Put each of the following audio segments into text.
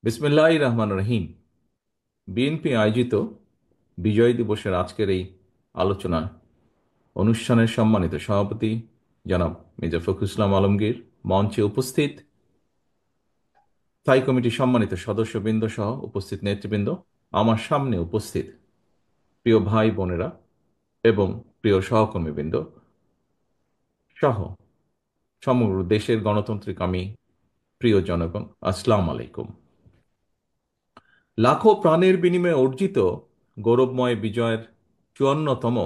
বিসমিল্লাহির রহমান রহিম। বিএনপি আয়োজিত বিজয় দিবসের আজকের এই আলোচনা অনুষ্ঠানের সম্মানিত সভাপতি জনাব মির্জা ফখরুল ইসলাম আলমগীর, মঞ্চে উপস্থিত স্থায়ী কমিটির সম্মানিত সদস্যবৃন্দ সহ উপস্থিত নেতৃবৃন্দ, আমার সামনে উপস্থিত প্রিয় ভাই বোনেরা এবং প্রিয় সহকর্মীবৃন্দ সহ সমগ্র দেশের গণতান্ত্রিক আমি প্রিয় জনগণ, আসসালামু আলাইকুম। লাখো প্রাণের বিনিময়ে অর্জিত গৌরবময় বিজয়ের ৫৪তম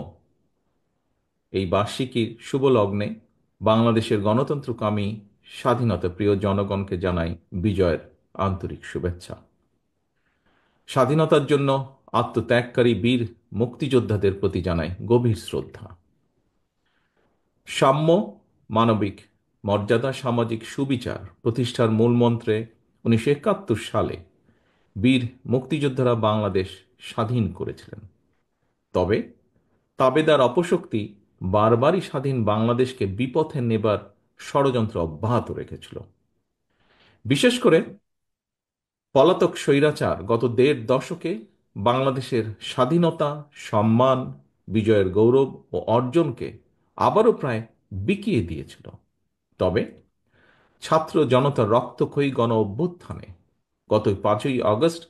এই বার্ষিকীর শুভ লগ্নে বাংলাদেশের গণতন্ত্রকামী স্বাধীনতা প্রিয় জনগণকে জানাই বিজয়ের আন্তরিক শুভেচ্ছা। স্বাধীনতার জন্য আত্মত্যাগকারী বীর মুক্তিযোদ্ধাদের প্রতি জানাই গভীর শ্রদ্ধা। সাম্য, মানবিক মর্যাদা, সামাজিক সুবিচার প্রতিষ্ঠার মূলমন্ত্রে ১৯৭১ সালে বীর মুক্তিযোদ্ধারা বাংলাদেশ স্বাধীন করেছিলেন। তবে তাবেদার অপশক্তি বারবারই স্বাধীন বাংলাদেশকে বিপথে নেবার ষড়যন্ত্র অব্যাহত রেখেছিল। বিশেষ করে পলাতক স্বৈরাচার গত দেড় দশকে বাংলাদেশের স্বাধীনতা, সম্মান, বিজয়ের গৌরব ও অর্জনকে আবারও প্রায় বিকিয়ে দিয়েছিল। তবে ছাত্র জনতার রক্তক্ষয়ী গণ অভ্যুত্থানে গত ৫ই আগস্ট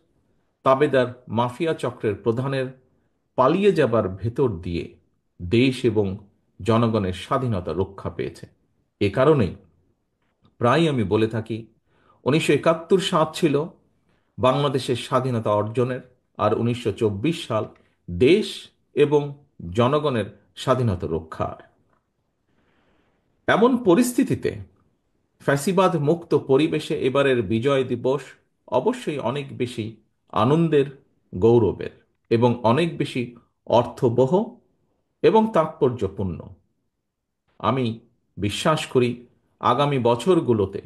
তাবেদার মাফিয়া চক্রের প্রধানের পালিয়ে যাবার ভেতর দিয়ে দেশ এবং জনগণের স্বাধীনতা রক্ষা পেয়েছে। এ কারণেই প্রায় আমি বলে থাকি, ১৯৭১ সাল ছিল বাংলাদেশের স্বাধীনতা অর্জনের, আর ১৯২৪ সাল দেশ এবং জনগণের স্বাধীনতা রক্ষার। এমন পরিস্থিতিতে ফ্যাসিবাদ মুক্ত পরিবেশে এবারের বিজয় দিবস অবশ্যই অনেক বেশি আনন্দের, গৌরবের এবং অনেক বেশি অর্থবহ এবং তাৎপর্যপূর্ণ। আমি বিশ্বাস করি আগামী বছরগুলোতে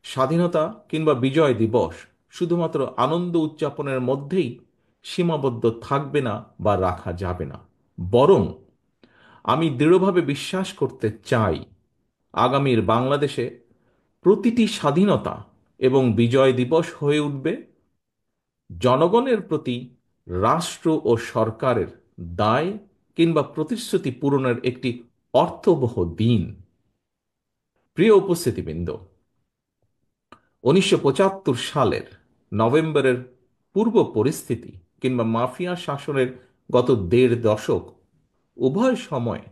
স্বাধীনতা কিংবা বিজয় দিবস শুধুমাত্র আনন্দ উদযাপনের মধ্যেই সীমাবদ্ধ থাকবে না বা রাখা যাবে না, বরং আমি দৃঢ়ভাবে বিশ্বাস করতে চাই আগামীর বাংলাদেশে প্রতিটি স্বাধীনতা এবং বিজয় দিবস হয়ে উঠবে জনগণের প্রতি রাষ্ট্র ও সরকারের দায় কিংবা প্রতিশ্রুতি পূরণের একটি অর্থবহ দিন। প্রিয় উপস্থিতিবৃন্দ, ১৯৭৫ সালের নভেম্বরের পূর্ব পরিস্থিতি কিংবা মাফিয়া শাসনের গত দেড় দশক উভয় সময়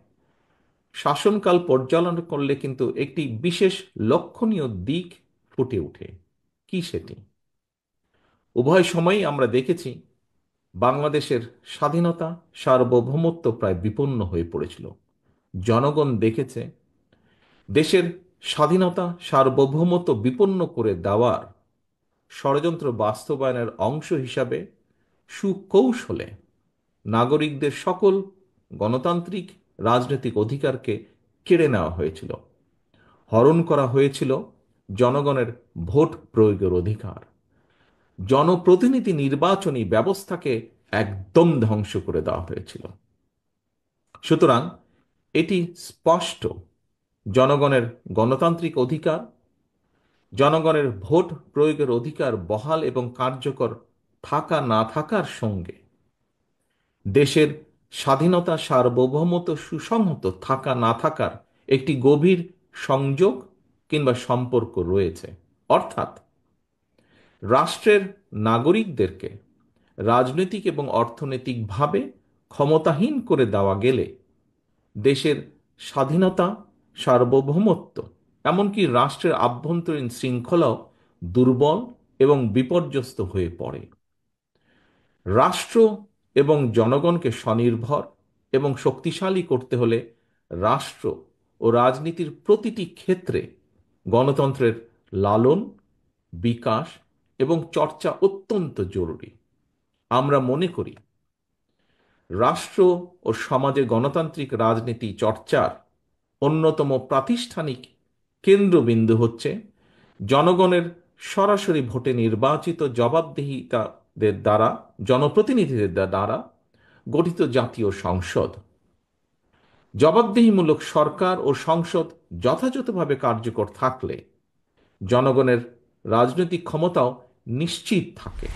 শাসনকাল পর্যালোচনা করলে কিন্তু একটি বিশেষ লক্ষণীয় দিক ফুটে ওঠে। কি সেটি? উভয় সময়ই আমরা দেখেছি বাংলাদেশের স্বাধীনতা, সার্বভৌমত্ব প্রায় বিপন্ন হয়ে পড়েছিল। জনগণ দেখেছে দেশের স্বাধীনতা, সার্বভৌমত্ব বিপন্ন করে দেওয়ার ষড়যন্ত্র বাস্তবায়নের অংশ হিসাবে সুকৌশলে নাগরিকদের সকল গণতান্ত্রিক রাজনৈতিক অধিকারকে কেড়ে নেওয়া হয়েছিল। হরণ করা হয়েছিল জনগণের ভোট প্রয়োগের অধিকার। জনপ্রতিনিধি নির্বাচনী ব্যবস্থাকে একদম ধ্বংস করে দেওয়া হয়েছিল। সুতরাং এটি স্পষ্ট, জনগণের গণতান্ত্রিক অধিকার, জনগণের ভোট প্রয়োগের অধিকার বহাল এবং কার্যকর থাকা না থাকার সঙ্গে দেশের স্বাধীনতা, সার্বভৌমত্ব সুসংহত থাকা না থাকার একটি গভীর সংযোগ কিংবা সম্পর্ক রয়েছে। অর্থাৎ রাষ্ট্রের নাগরিকদেরকে রাজনৈতিক এবং অর্থনৈতিকভাবে ক্ষমতাহীন করে দেওয়া গেলে দেশের স্বাধীনতা, সার্বভৌমত্ব, এমনকি রাষ্ট্রের আভ্যন্তরীণ শৃঙ্খলাও দুর্বল এবং বিপর্যস্ত হয়ে পড়ে। রাষ্ট্র এবং জনগণকে স্বনির্ভর এবং শক্তিশালী করতে হলে রাষ্ট্র ও রাজনীতির প্রতিটি ক্ষেত্রে গণতন্ত্রের লালন, বিকাশ এবং চর্চা অত্যন্ত জরুরি। আমরা মনে করি রাষ্ট্র ও সমাজে গণতান্ত্রিক রাজনীতি চর্চার অন্যতম প্রাতিষ্ঠানিক কেন্দ্রবিন্দু হচ্ছে জনগণের সরাসরি ভোটে নির্বাচিত জবাবদিহিতাদের দ্বারা, জনপ্রতিনিধিদের দ্বারা গঠিত জাতীয় সংসদ। জবাবদিহিমূলক সরকার ও সংসদ যথাযথভাবে কার্যকর থাকলে জনগণের রাজনৈতিক ক্ষমতাও নিশ্চিত থাকে।